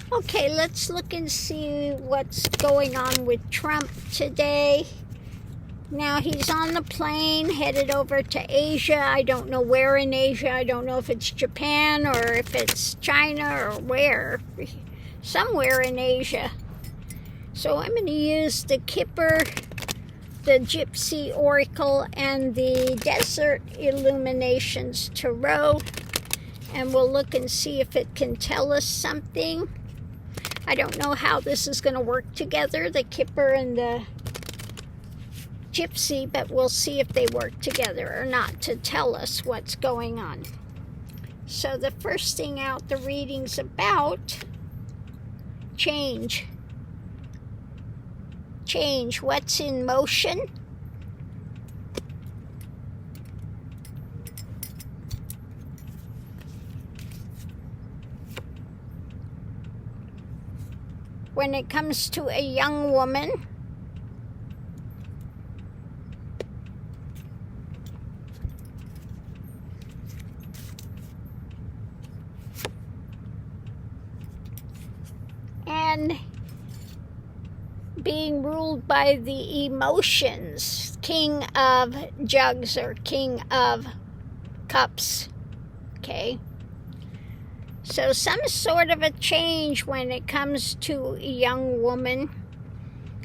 Okay, let's look and see what's going on with Trump today. Now, he's on the plane headed over to Asia. I don't know where in Asia. I don't know if it's Japan or if it's China or where. Somewhere in Asia. So I'm going to use the Kipper, the Gypsy Oracle, and the Desert Illuminations Tarot. And we'll look and see if it can tell us something. I don't know how this is going to work together, the Kipper and the Gypsy, but we'll see if they work together or not to tell us what's going on. So the first thing out the reading's about change. Change. What's in motion? When it comes to a young woman, and being ruled by the emotions, King of Jugs or King of Cups, okay? So some sort of a change when it comes to a young woman,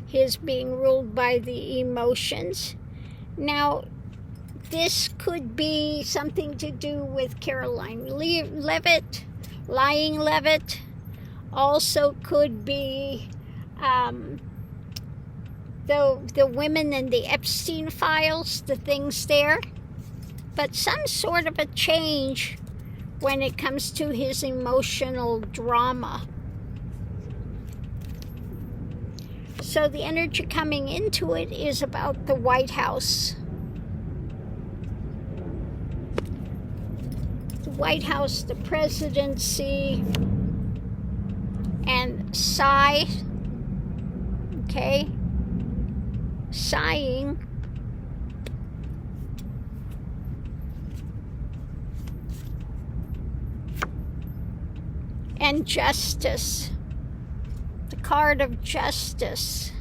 his being ruled by the emotions. Now, this could be something to do with Caroline Leavitt, Lying Leavitt. Also could be the women in the Epstein files, the things there. But some sort of a change when it comes to his emotional drama. So the energy coming into it is about the White House. The White House, the presidency, and sigh, okay? Sighing. And justice. The card of justice.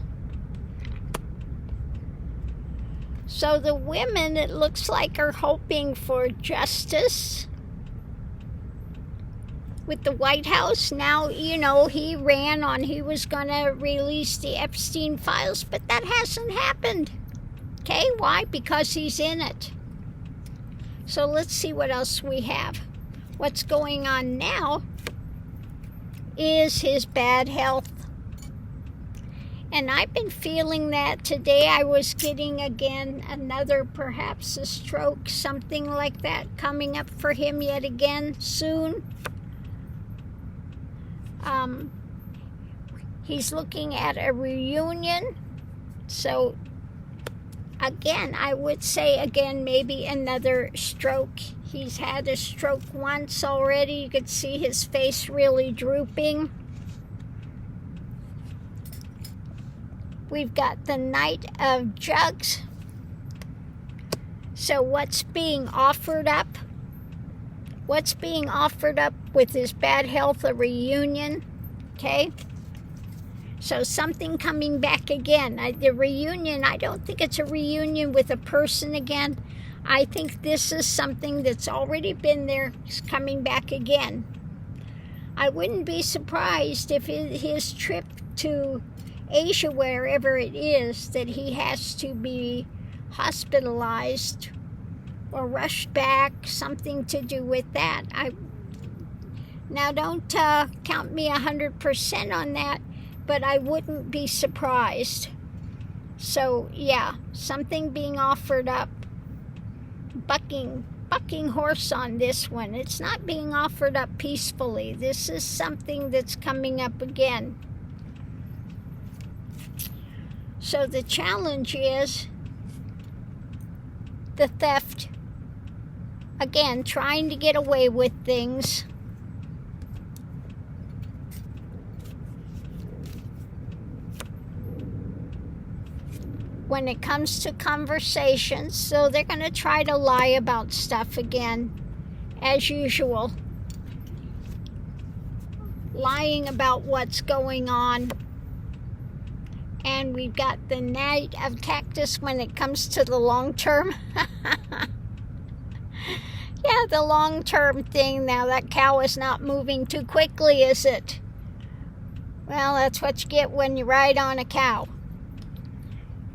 So the women, it looks like, are hoping for justice with the White House. Now, you know, he ran on he was going to release the Epstein files, but that hasn't happened. Okay, why? Because he's in it. So let's see what else we have. What's going on now is his bad health. And I've been feeling that today. I was getting again another, perhaps a stroke, something like that coming up for him yet again soon. He's looking at a reunion. So again, I would say again, maybe another stroke. He's had a stroke once already. You could see his face really drooping. We've got the Knight of Jugs. So what's being offered up? What's being offered up with his bad health? A reunion, okay? So something coming back again. The reunion, I don't think it's a reunion with a person again. I think this is something that's already been there, is coming back again. I wouldn't be surprised if his trip to Asia, wherever it is, that he has to be hospitalized or rushed back, something to do with that. Now don't count me 100% on that, but I wouldn't be surprised. So yeah, something being offered up. Bucking horse on this one. It's not being offered up peacefully. This is something that's coming up again. So the challenge is the theft. Again, trying to get away with things. When it comes to conversations, so they're going to try to lie about stuff again, as usual. lying about what's going on. And we've got the Knight of Cactus when it comes to the long term. Yeah, the long term thing. Now that cow is not moving too quickly, is it? Well, that's what you get when you ride on a cow.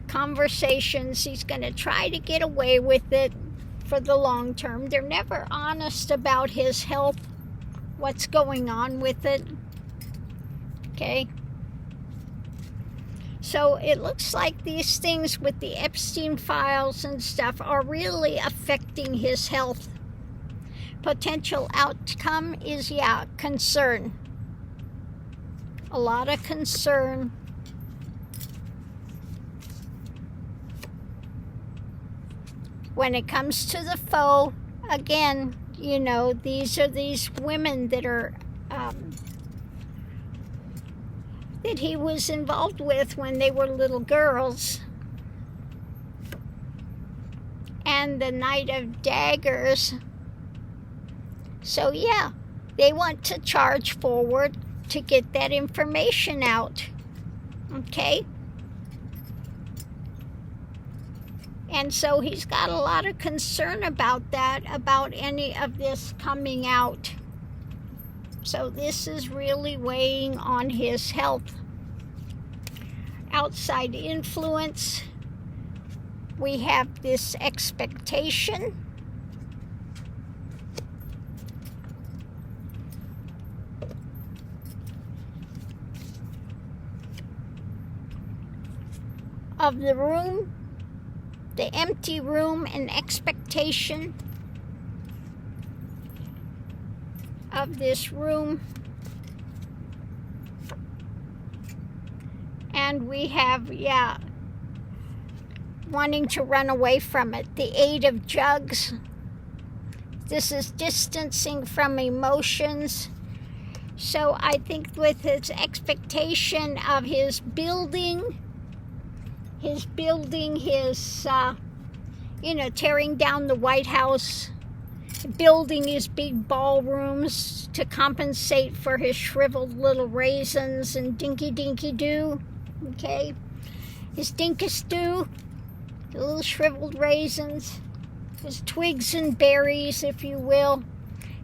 Conversations, he's going to try to get away with it for the long term. They're never honest about his health, what's going on with it. Okay? So it looks like these things with the Epstein files and stuff are really affecting his health. Potential outcome is, yeah, concern. A lot of concern. When it comes to the foe, again, you know, these are these women that are that he was involved with when they were little girls. And the Knight of Daggers. So yeah, they want to charge forward to get that information out. Okay? And so he's got a lot of concern about that, about any of this coming out. So this is really weighing on his health. Outside influence, we have this expectation. Of the room, the empty room, and expectation of this room. And we have, yeah, wanting to run away from it. The Eight of Jugs. This is distancing from emotions. So I think with his expectation of his building his, tearing down the White House, building his big ballrooms to compensate for his shriveled little raisins and dinky-dinky-doo, okay? His dinkus-doo, the little shriveled raisins, his twigs and berries, if you will.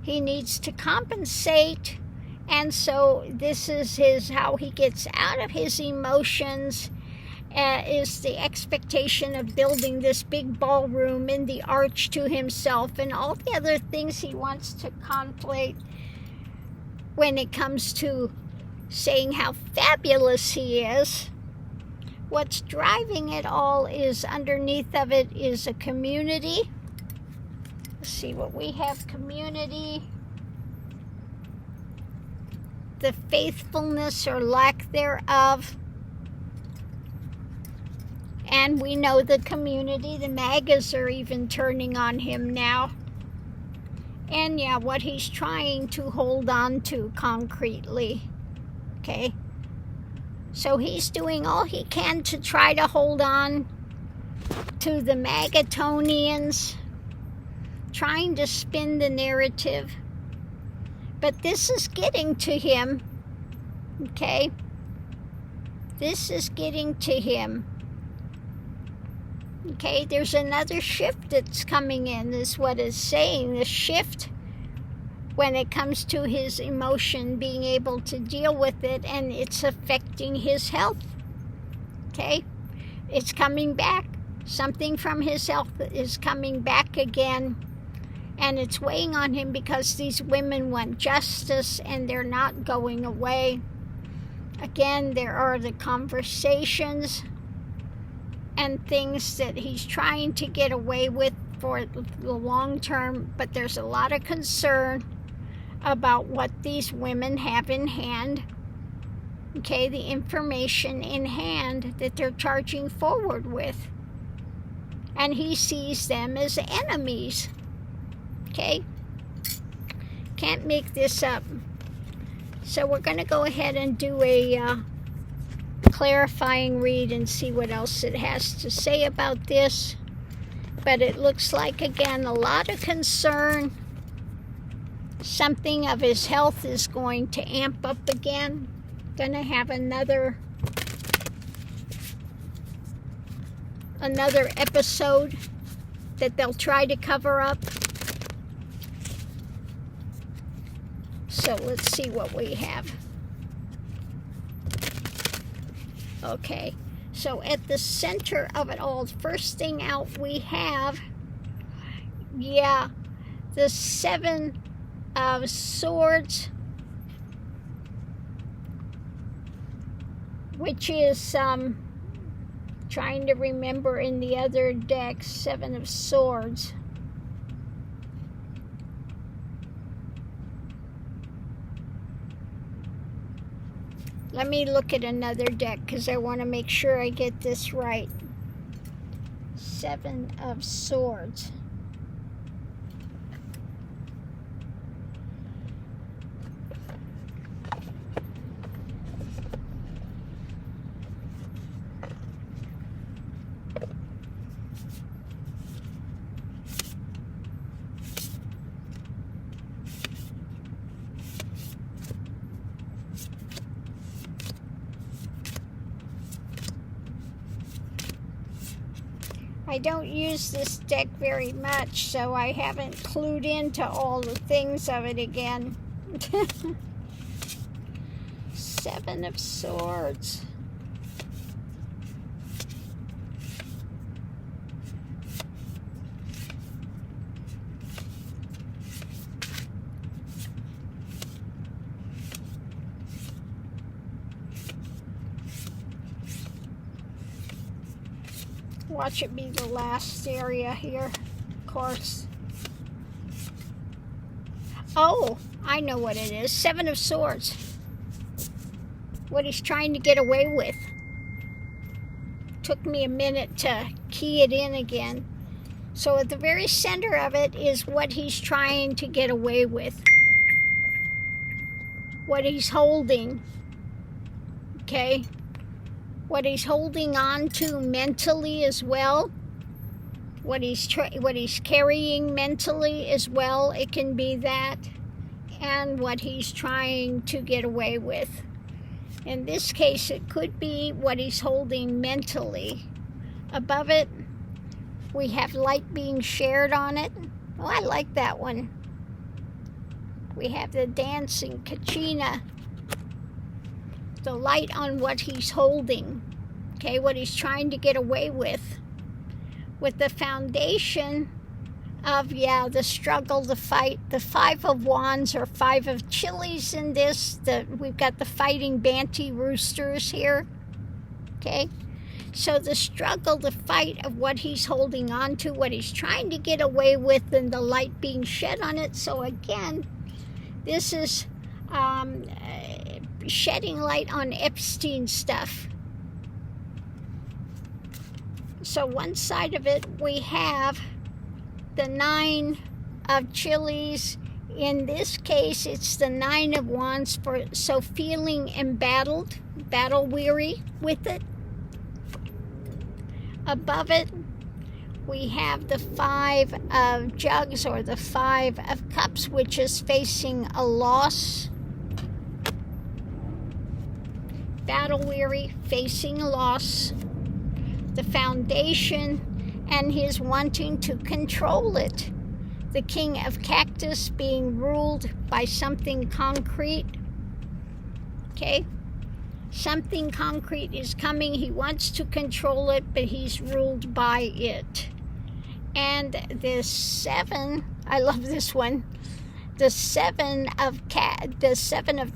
He needs to compensate, and so this is how he gets out of his emotions, is the expectation of building this big ballroom in the arch to himself and all the other things he wants to contemplate when it comes to saying how fabulous he is. What's driving it all is, underneath of it is a community. Let's see what we have. Community. The faithfulness or lack thereof. And we know the community, the MAGAs are even turning on him now. And yeah, what he's trying to hold on to concretely. Okay? So he's doing all he can to try to hold on to the Magatonians, trying to spin the narrative. But this is getting to him. Okay? This is getting to him. Okay, there's another shift that's coming in, is what it's saying. The shift when it comes to his emotion, being able to deal with it, and it's affecting his health. Okay, it's coming back. Something from his health is coming back again, and it's weighing on him because these women want justice and they're not going away. Again, there are the conversations and things that he's trying to get away with for the long term, but there's a lot of concern about what these women have in hand. Okay, the information in hand that they're charging forward with. And he sees them as enemies. Okay? Can't make this up. So we're going to go ahead and do a clarifying read and see what else it has to say about this. But it looks like, again, a lot of concern Something of his health is going to amp up again. Going to have another episode that they'll try to cover up. So let's see what we have. Okay, so at the center of it all, first thing out we have, yeah, the Seven of Swords, which is, trying to remember in the other deck, Seven of Swords. Let me look at another deck because I want to make sure I get this right. Seven of Swords. I don't use this deck very much, so I haven't clued into all the things of it again. Seven of Swords. Watch it be the last area here, of course. Oh, I know what it is. Seven of Swords. What he's trying to get away with. Took me a minute to key it in again. So at the very center of it is what he's trying to get away with. What he's holding. Okay? What he's holding on to mentally as well, what he's carrying mentally as well, it can be that, and what he's trying to get away with. In this case, it could be what he's holding mentally. Above it, we have light being shared on it. Oh, I like that one. We have the dancing Kachina. The light on what he's holding, okay, what he's trying to get away with the foundation of, yeah, the struggle, the fight, the Five of Wands or Five of Chilies in this. We've got the fighting Banty roosters here, okay? So the struggle, the fight of what he's holding on to, what he's trying to get away with, and the light being shed on it. So again, this is shedding light on Epstein stuff. So one side of it, we have the Nine of Chilies. In this case, it's the Nine of Wands, so feeling embattled, battle weary with it. Above it, we have the Five of Jugs or the Five of Cups, which is facing a loss. Battle weary, facing a loss. The foundation and his wanting to control it. The King of Cactus being ruled by something concrete. Okay? Something concrete is coming. He wants to control it, but he's ruled by it. And the Seven, I love this one. The Seven of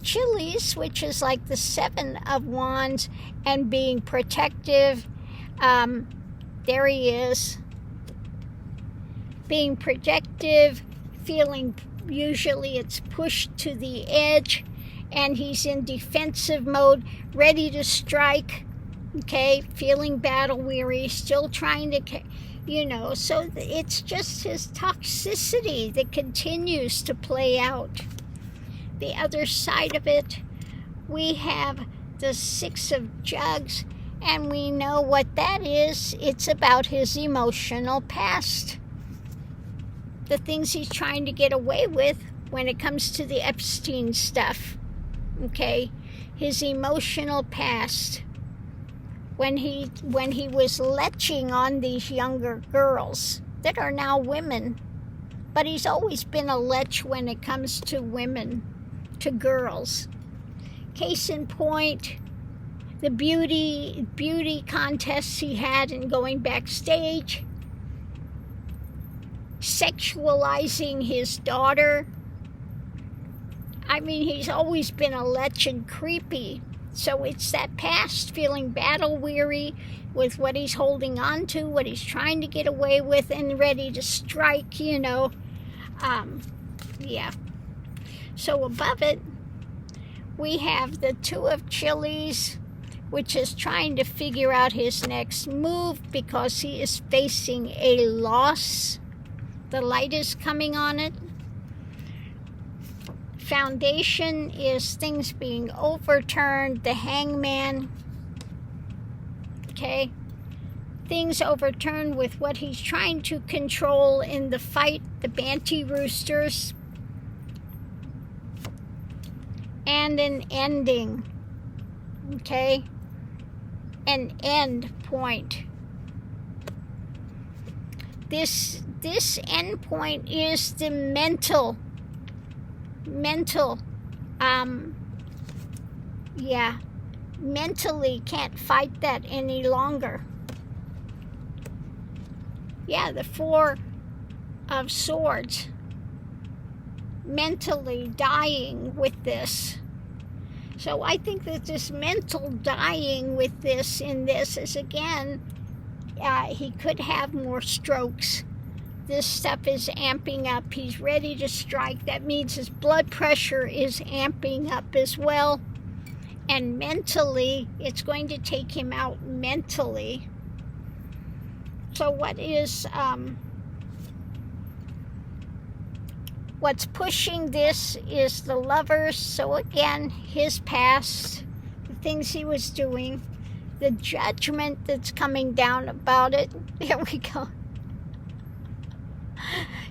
Chilies, which is like the Seven of Wands, and being protective. There he is. Being protective, feeling, usually it's pushed to the edge, and he's in defensive mode, ready to strike, okay, feeling battle weary, still trying to, so it's just his toxicity that continues to play out. The other side of it, we have the Six of Jugs, and we know what that is. It's about his emotional past. The things he's trying to get away with when it comes to the Epstein stuff, okay? His emotional past, when he was leching on these younger girls that are now women. But he's always been a lech when it comes to women, to girls. Case in point, the beauty contests he had and going backstage, sexualizing his daughter. I mean, he's always been a lech and creepy. So it's that past, feeling battle weary with what he's holding on to, what he's trying to get away with, and ready to strike, you know. Yeah. So above it, we have the Two of Chilies, which is trying to figure out his next move because he is facing a loss. The light is coming on it. Foundation is things being overturned. The Hangman. Okay. Things overturned with what he's trying to control in the fight. The Banty Roosters. And an ending. Okay. An end point. This end point is the mental, mentally can't fight that any longer. Yeah, the Four of Swords, mentally dying with this. So I think that this mental dying with this in this is, again, he could have more strokes. This stuff is amping up. He's ready to strike. That means his blood pressure is amping up as well. And mentally, it's going to take him out mentally. So what's pushing this is the Lovers. So again, his past, the things he was doing, the judgment that's coming down about it. There we go.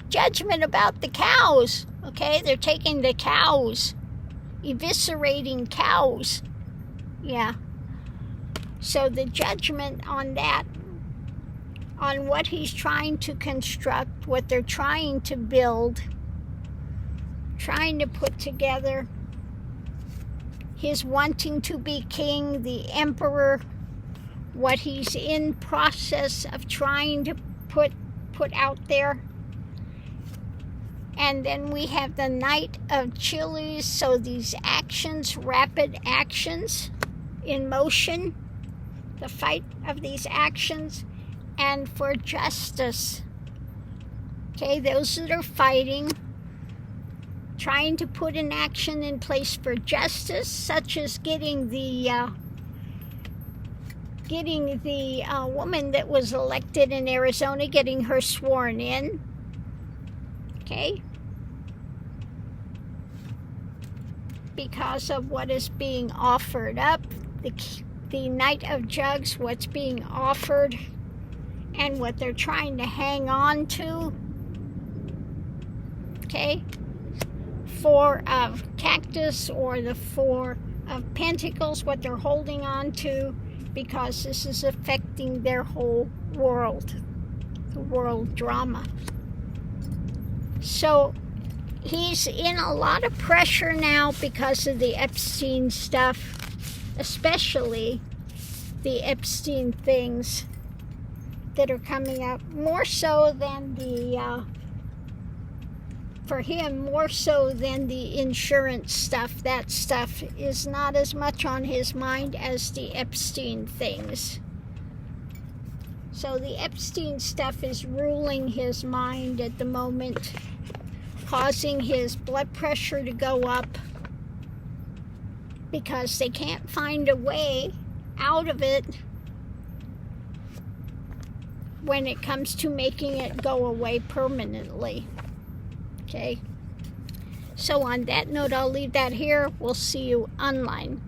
Judgment about the cows. Okay, they're taking the cows, eviscerating cows. Yeah. So the judgment on that, on what he's trying to construct, what they're trying to build, trying to put together, his wanting to be king, the emperor, what he's in process of trying to put out there. And then we have the Knight of Chilies, so these actions, rapid actions in motion, the fight of these actions, and for justice. Okay, those that are fighting, trying to put an action in place for justice, such as getting the woman that was elected in Arizona, getting her sworn in. Okay? Because of what is being offered up, the Knight of Jugs, what's being offered, and what they're trying to hang on to. Okay? Four of Cactus, or the Four of Pentacles, what they're holding on to, because this is affecting their whole world, the world drama. So he's in a lot of pressure now because of the Epstein stuff, especially the Epstein things that are coming up, more so than for him, more so than the insurance stuff. That stuff is not as much on his mind as the Epstein things. So the Epstein stuff is ruling his mind at the moment, causing his blood pressure to go up because they can't find a way out of it when it comes to making it go away permanently. Okay? So on that note, I'll leave that here. We'll see you online.